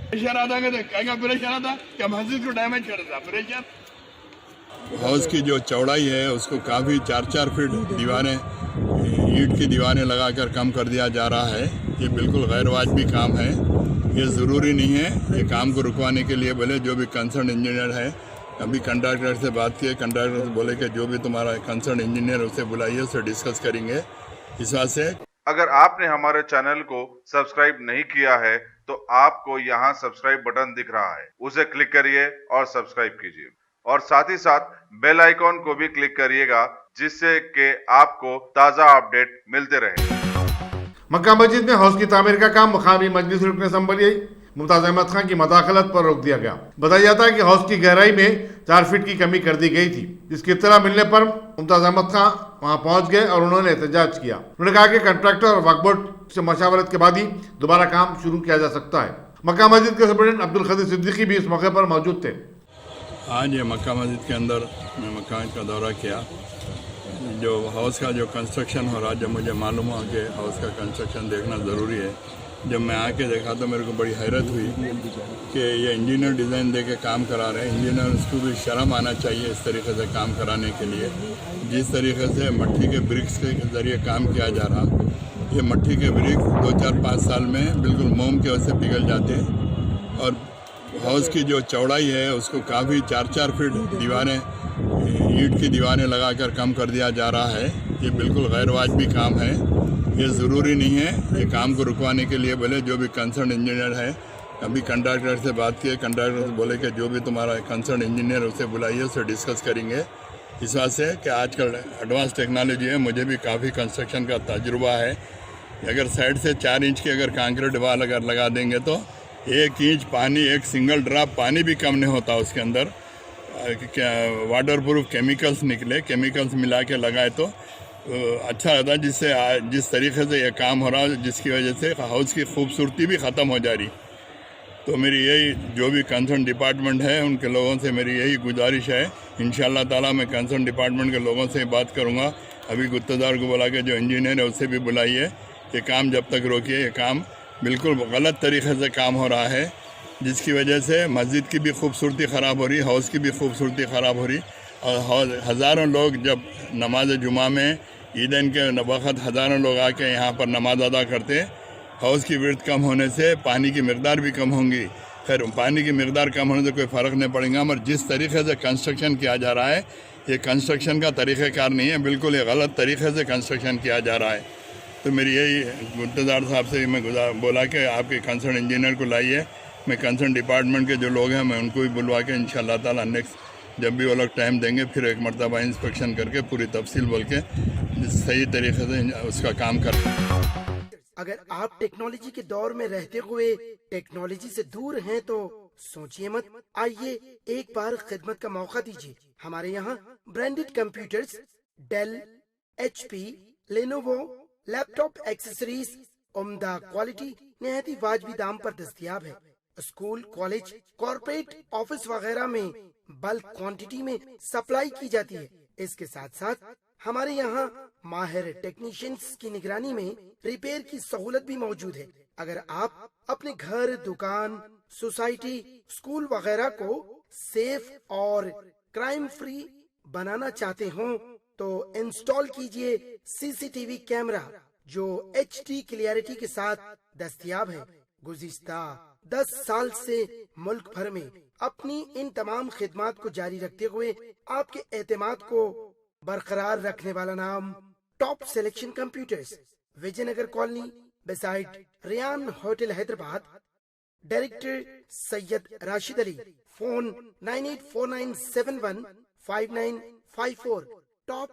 Pressure आता क्या pressure आता क्या मस्जिद को डैमेज कर था प्रेशर। हाउस की जो चौड़ाई है उसको काफ़ी 4-4 फीट दीवारें, ईंट की दीवारें लगाकर कम कर दिया जा रहा है। ये बिल्कुल गैर वाजबी काम है। ये ज़रूरी नहीं है। ये काम को रुकवाने के लिए बोले जो भी कंसर्न इंजीनियर है, अभी कंट्रैक्टर से बात किए, कंट्रैक्टर से बोले कि जो भी तुम्हारा कंसर्न इंजीनियर उसे बुलाइए, उससे डिस्कस करेंगे। इस बात से अगर आपने हमारे चैनल को सब्सक्राइब नहीं किया है तो आपको यहाँ सब्सक्राइब बटन दिख रहा है, उसे क्लिक करिए और सब्सक्राइब कीजिए और साथ ही साथ बेल आइकॉन को भी क्लिक करिएगा जिससे कि आपको ताज़ा अपडेट मिलते रहे। मक्का मस्जिद में हौज की तामीर का काम मुकामी मजलिस रुकन असम्बली मुमताज अहमद खान की मदाखलत पर रोक दिया गया। बताया जाता है कि हौज की गहराई में 4 फीट की कमी कर दी गई थी। इसकी इत्तला मिलने पर मुमताज अहमद खान वहां पहुंच गए और उन्होंने एहतजाज किया। उन्होंने कहा कि कंट्रैक्टर और वक्फ बोर्ड से मशावरत के बाद ही दोबारा काम शुरू किया जा सकता है। मक्का मस्जिद के सुप्रीडेंट अब्दुल खदीर सिद्दीकी भी इस मौके पर मौजूद थे। आज ये मक्का मस्जिद के अंदर मैं मकान का दौरा किया। जो हाउस का जो कंस्ट्रक्शन हो रहा, जब मुझे मालूम हुआ कि हाउस का कंस्ट्रक्शन देखना ज़रूरी है, जब मैं आके देखा तो मेरे को बड़ी हैरत हुई कि ये इंजीनियर डिज़ाइन दे के काम करा रहे हैं। इंजीनियर उसको भी शर्म आना चाहिए इस तरीके से काम कराने के लिए। जिस तरीके से मट्टी के ब्रिक्स के ज़रिए काम किया जा रहा, ये मट्टी के ब्रिक्स 2-4-5 साल में बिल्कुल मोम के वजह से पिघल जाते हैं। और हाउस की जो चौड़ाई है उसको काफ़ी 4-4 फीट दीवारें, ईंट की दीवारें लगाकर कम कर दिया जा रहा है। ये बिल्कुल गैर वाजबी काम है। ये ज़रूरी नहीं है। ये काम को रुकवाने के लिए बोले जो भी कंसर्न इंजीनियर है, अभी कंट्रैक्टर से बात किए, कंट्रैक्टर से बोले कि जो भी तुम्हारा कंसर्न इंजीनियर उसे बुलाइए, उससे डिस्कस करेंगे। इस बात से कि आजकल एडवांस टेक्नोलॉजी है, मुझे भी काफ़ी कंस्ट्रक्शन का तजुर्बा है। अगर साइड से 4 इंच की अगर कंक्रीट वाल अगर लगा देंगे तो 1 इंच पानी, एक सिंगल ड्रॉप पानी भी कम नहीं होता उसके अंदर। क्या वाटर प्रूफ केमिकल्स निकले, केमिकल्स मिला के लगाए तो अच्छा रहता, जिससे जिस तरीके से ये काम हो रहा है, जिसकी वजह से हाउस की खूबसूरती भी ख़त्म हो जा रही। तो मेरी यही जो भी कंसर्न डिपार्टमेंट है उनके लोगों से मेरी यही गुजारिश है। इंशाअल्लाह ताला मैं कंसर्न डिपार्टमेंट के लोगों से बात करूँगा। अभी गुत्तेदार को बुला के जो इंजीनियर है उससे भी बुलाइए। ये काम जब तक रोकिए, ये काम बिल्कुल गलत तरीके से काम हो रहा है, जिसकी वजह से मस्जिद की भी खूबसूरती ख़राब हो रही, हाउस की भी खूबसूरती ख़राब हो रही। और हज़ारों लोग जब नमाज जुमा में ईदैन के वक़्त हज़ारों लोग आके यहाँ पर नमाज अदा करते, हाउस की विड्थ कम होने से पानी की मकदार भी कम होंगी। खैर, पानी की मकदार कम होने से कोई फ़र्क नहीं पड़ेगा, मगर जिस तरीके से कंस्ट्रक्शन किया जा रहा है, ये कंस्ट्रक्शन का तरीक़ाकार नहीं है, बिल्कुल ये गलत तरीके से कंस्ट्रक्शन किया जा रहा है। तो मेरी यही गुत्तेदार साहब से मैं बोला कि आपके कंसर्न इंजीनियर को लाइए। मैं कंसर्न डिपार्टमेंट के जो लोग हैं मैं उनको भी बुलवा के इंशाअल्लाह ताला नेक्स्ट जब भी वो लोग टाइम देंगे फिर एक मरतबा इंस्पेक्शन करके पूरी तफसील बोल के सही तरीके से उसका काम कर। अगर आप टेक्नोलॉजी के दौर में रहते हुए टेक्नोलॉजी से दूर हैं तो सोचिए मत, आइए एक बार खिदमत का मौका दीजिए। हमारे यहाँ branded computers, Dell, HP, Lenovo, laptop accessories उम्दा क्वालिटी निहायती वाजबी दाम पर दस्तयाब है। स्कूल, कॉलेज, कॉर्पोरेट, ऑफिस वगैरह में बल्क क्वांटिटी में सप्लाई की जाती है। इसके साथ साथ हमारे यहाँ माहिर टेक्नीशियंस की निगरानी में रिपेयर की सहूलत भी मौजूद है। अगर आप अपने घर, दुकान, सोसाइटी, स्कूल वगैरह को सेफ और क्राइम फ्री बनाना चाहते हो तो इंस्टॉल कीजिए CCTV कैमरा जो HD क्लियरिटी के साथ दस्तयाब है। गुज़िश्ता 10 साल से मुल्क भर में अपनी इन तमाम खिदमात को जारी रखते हुए आपके एतमाद को बरकरार रखने वाला नाम top selection computers, Vijayanagar colony beside Riyan hotel Hyderabad. Director Syed Rashid Ali. Phone 9849715954। Top